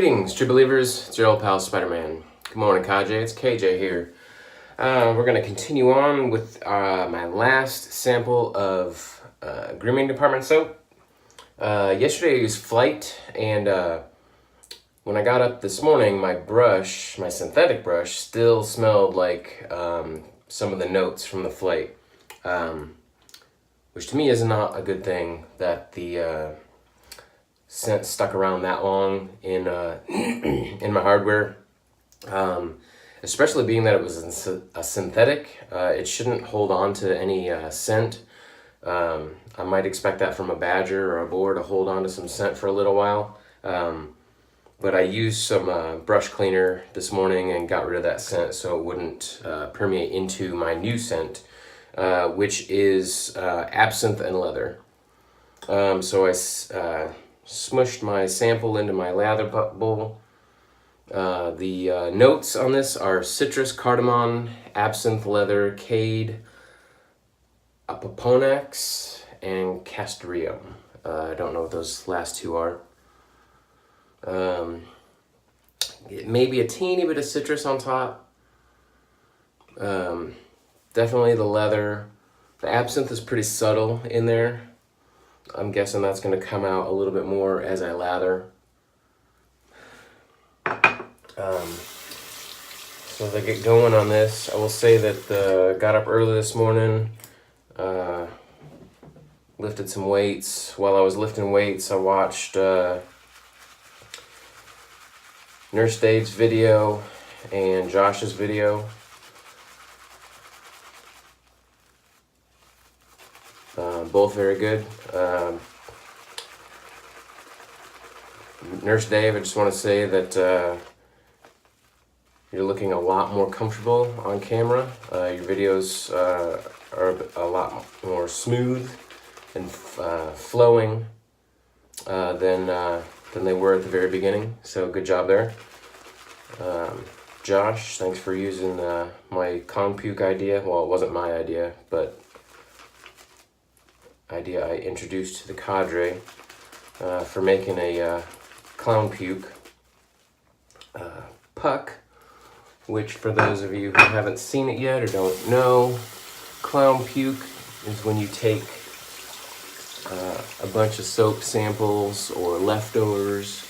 Greetings, true believers. It's your old pal Spider-Man. Good morning, KJ. It's KJ here. We're going to continue on with my last sample of grooming department soap. Yesterday I used Flight, and when I got up this morning, my brush, my synthetic brush, still smelled like some of the notes from the Flight, which to me is not a good thing that the scent stuck around that long in in my hardware, especially being that it was a synthetic. It shouldn't hold on to any scent. I might expect that from a badger or a boar to hold on to some scent for a little while, but I used some brush cleaner this morning and got rid of that scent so it wouldn't permeate into my new scent, which is absinthe and leather. So I smushed my sample into my lather bowl. The notes on this are citrus, cardamom, absinthe, leather, cade, apoponax, and castoreum. I don't know what those last two are. Maybe a teeny bit of citrus on top. Definitely the leather. The absinthe is pretty subtle in there. I'm guessing that's going to come out a little bit more as I lather. So as I get going on this, I will say that got up early this morning, lifted some weights. While I was lifting weights, I watched Nurse Dave's video and Josh's video. Both very good. Nurse Dave, I just want to say that you're looking a lot more comfortable on camera. Your videos are a lot more smooth and flowing than they were at the very beginning. So good job there. Josh, thanks for using my clown puke idea. Well, it wasn't my idea, but idea I introduced to the cadre for making a clown puke puck, which for those of you who haven't seen it yet or don't know, clown puke is when you take a bunch of soap samples or leftovers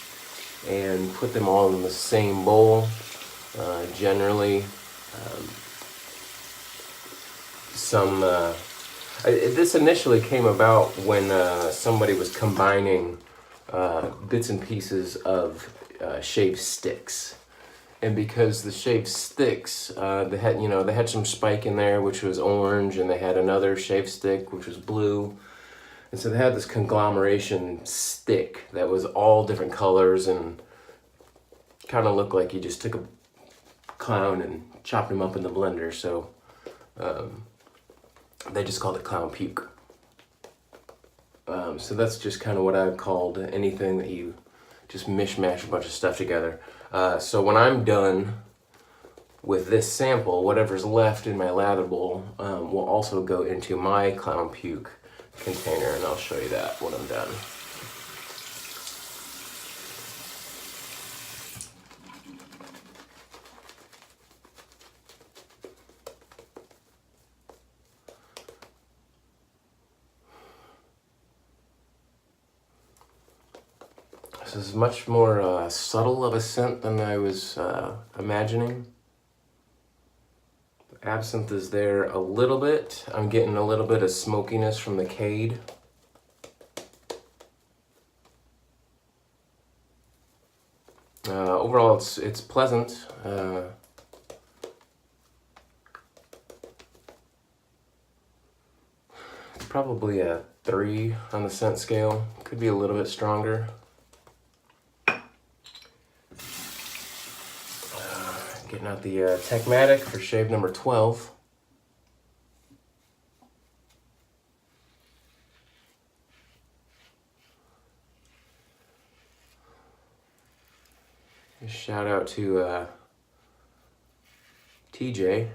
and put them all in the same bowl. Generally, this initially came about when somebody was combining bits and pieces of shaved sticks, and because the shaved sticks, they had some spike in there which was orange, and they had another shaved stick which was blue, and so they had this conglomeration stick that was all different colors and kind of looked like you just took a clown and chopped him up in the blender. So they just called it clown puke. So that's just kind of what I've called anything that you just mishmash a bunch of stuff together. So when I'm done with this sample, whatever's left in my lather bowl will also go into my clown puke container, and I'll show you that when I'm done. This is much more subtle of a scent than I was imagining. The absinthe is there a little bit. I'm getting a little bit of smokiness from the cade. Overall, it's pleasant. It's probably a 3 on the scent scale. Could be a little bit stronger. Getting out the Techmatic for shave number 12. Shout out to TJ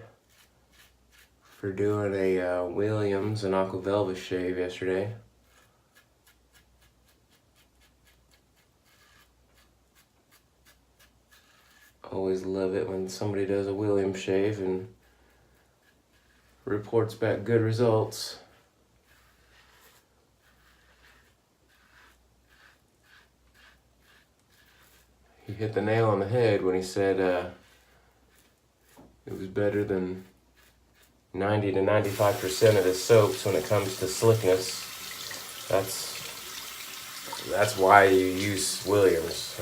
for doing a Williams and Aqua Velva shave yesterday. Always love it when somebody does a Williams shave and reports back good results. He hit the nail on the head when he said it was better than 90 to 95% of his soaps when it comes to slickness. That's why you use Williams.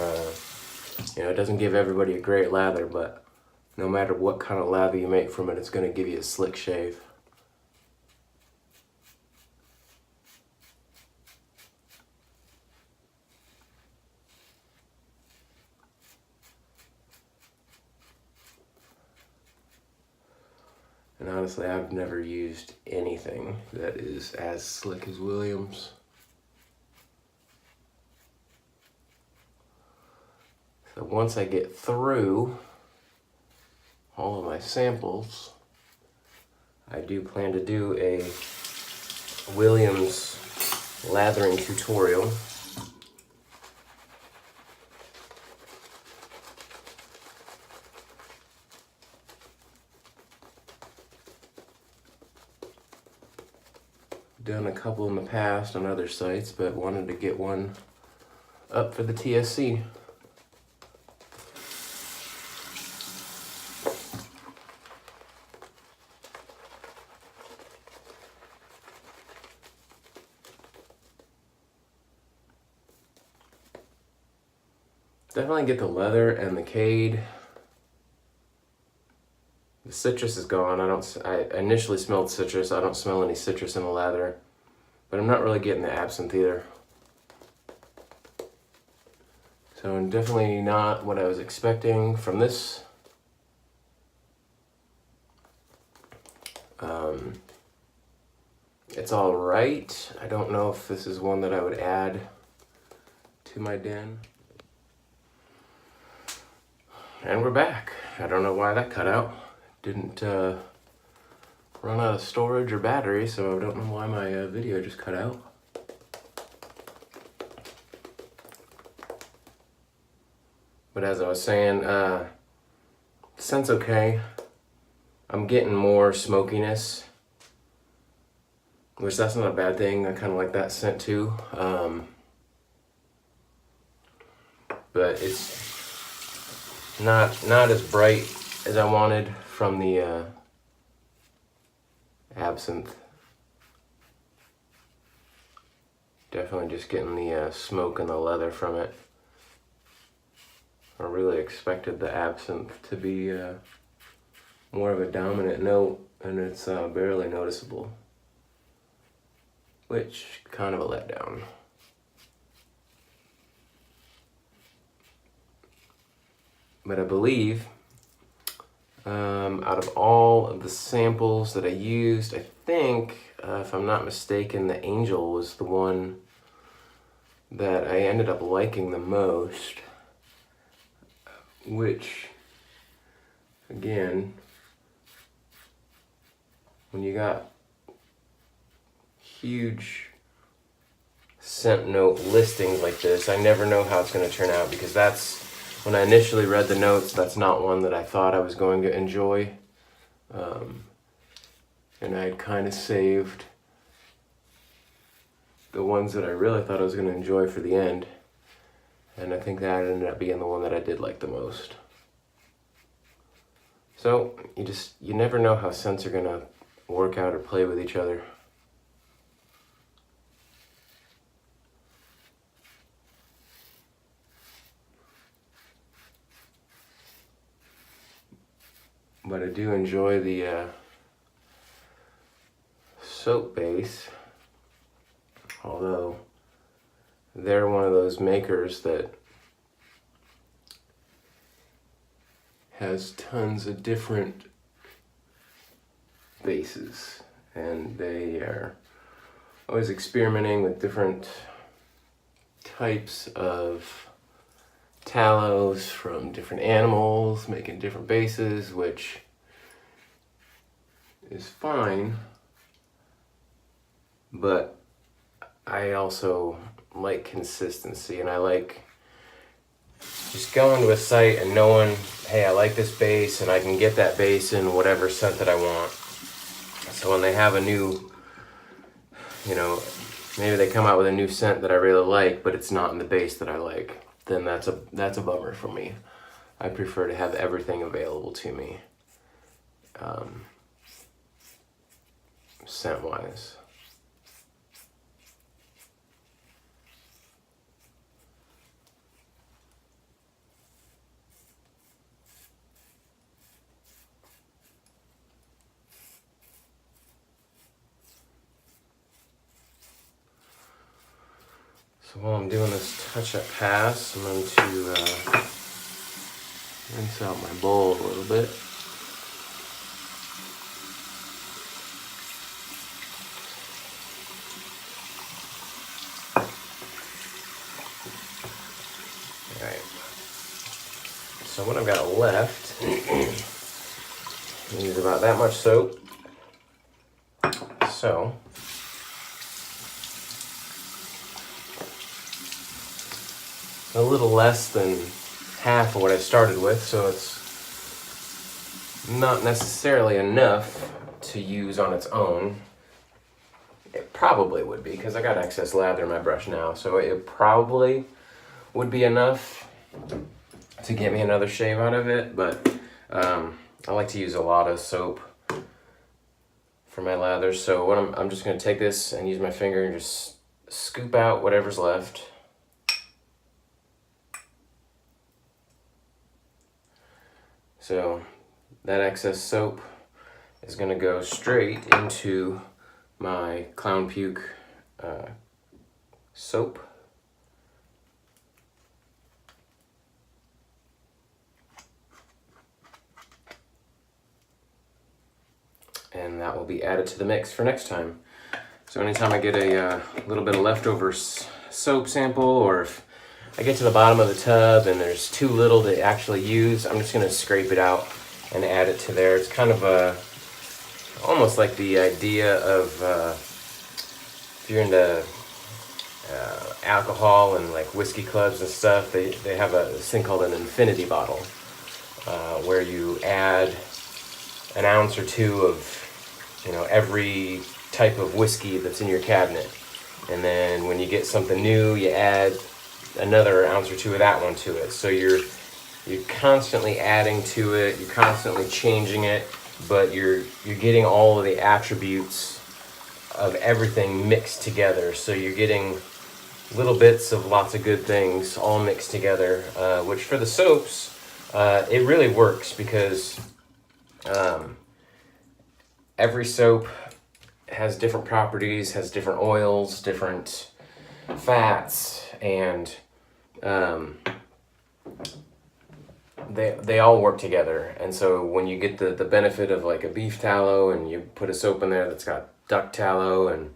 It doesn't give everybody a great lather, but no matter what kind of lather you make from it, it's going to give you a slick shave. And honestly, I've never used anything that is as slick as Williams. So once I get through all of my samples, I do plan to do a Williams lathering tutorial. Done a couple in the past on other sites, but wanted to get one up for the TSC. Definitely get the leather and the cade. The citrus is gone. I initially smelled citrus. I don't smell any citrus in the lather, but I'm not really getting the absinthe either. So definitely not what I was expecting from this. It's all right. I don't know if this is one that I would add to my den. And we're back. I don't know why that cut out. Didn't run out of storage or battery, so I don't know why my video just cut out. But as I was saying, scent's okay. I'm getting more smokiness, which that's not a bad thing. I kind of like that scent too. But it's not as bright as I wanted from the absinthe. Definitely just getting the smoke and the leather from it. I really expected the absinthe to be more of a dominant note, and it's barely noticeable, which kind of a letdown. But I believe out of all of the samples that I used, I think, if I'm not mistaken, the Angel was the one that I ended up liking the most, which, again, when you got huge scent note listings like this, I never know how it's going to turn out, because that's, when I initially read the notes, that's not one that I thought I was going to enjoy. And I had kind of saved the ones that I really thought I was going to enjoy for the end. And I think that ended up being the one that I did like the most. So you never know how scents are going to work out or play with each other. But I do enjoy the soap base, although they're one of those makers that has tons of different bases, and they are always experimenting with different types of tallows from different animals, making different bases, which is fine, but I also like consistency, and I like just going to a site and knowing, hey, I like this base and I can get that base in whatever scent that I want. So when they have a new, you know, maybe they come out with a new scent that I really like, but it's not in the base that I like, then that's a bummer for me. I prefer to have everything available to me, scent-wise. So while I'm doing this touch-up pass, I'm going to rinse out my bowl a little bit. Alright. So what I've got left is about that much soap. So a little less than half of what I started with, so it's not necessarily enough to use on its own. It probably would be, because I got excess lather in my brush now, so it probably would be enough to get me another shave out of it, but I like to use a lot of soap for my lathers, so what I'm just going to take this and use my finger and just scoop out whatever's left. So that excess soap is going to go straight into my clown puke soap. And that will be added to the mix for next time. So anytime I get a little bit of leftover soap sample, or if I get to the bottom of the tub and there's too little to actually use, I'm just going to scrape it out and add it to there. It's kind of almost like the idea of if you're into alcohol and like whiskey clubs and stuff, they have this thing called an infinity bottle where you add an ounce or two of, you know, every type of whiskey that's in your cabinet, and then when you get something new, you add another ounce or two of that one to it. So you're constantly adding to it, you're constantly changing it, but you're getting all of the attributes of everything mixed together. So you're getting little bits of lots of good things all mixed together, which for the soaps, it really works, because every soap has different properties, has different oils, different fats, and they all work together. And so when you get the benefit of like a beef tallow and you put a soap in there that's got duck tallow and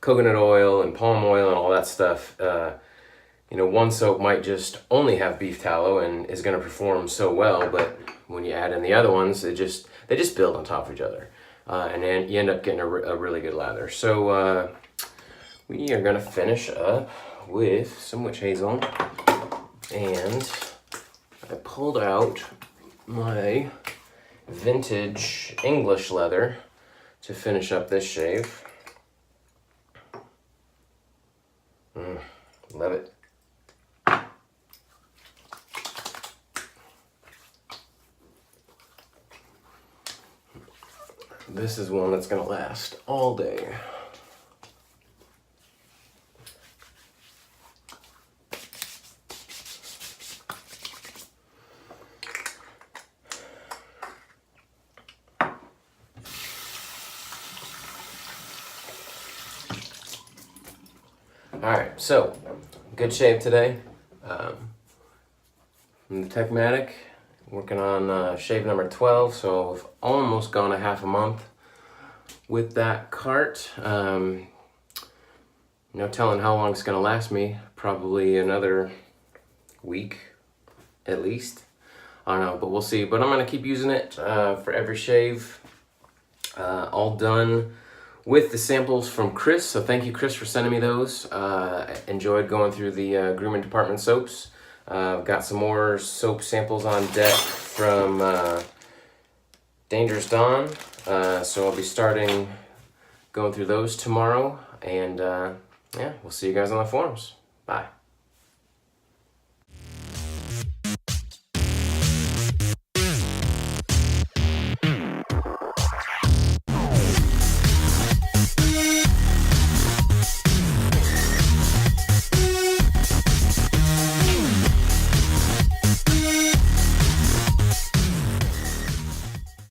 coconut oil and palm oil and all that stuff, you know, one soap might just only have beef tallow and is going to perform so well, but when you add in the other ones, they just build on top of each other, and then you end up getting a really good lather. So we are going to finish up with some witch hazel, and I pulled out my vintage English leather to finish up this shave. Love it. This is one that's going to last all day. Alright, so good shave today. From the Techmatic, working on shave number 12, so I've almost gone a half a month with that cart. No telling how long it's going to last me. Probably another week at least. I don't know, but we'll see. But I'm going to keep using it for every shave. All done with the samples from Chris, so thank you, Chris, for sending me those. I enjoyed going through the grooming department soaps. I've got some more soap samples on deck from Dangerous Dawn, so I'll be starting going through those tomorrow, and yeah, we'll see you guys on the forums. Bye.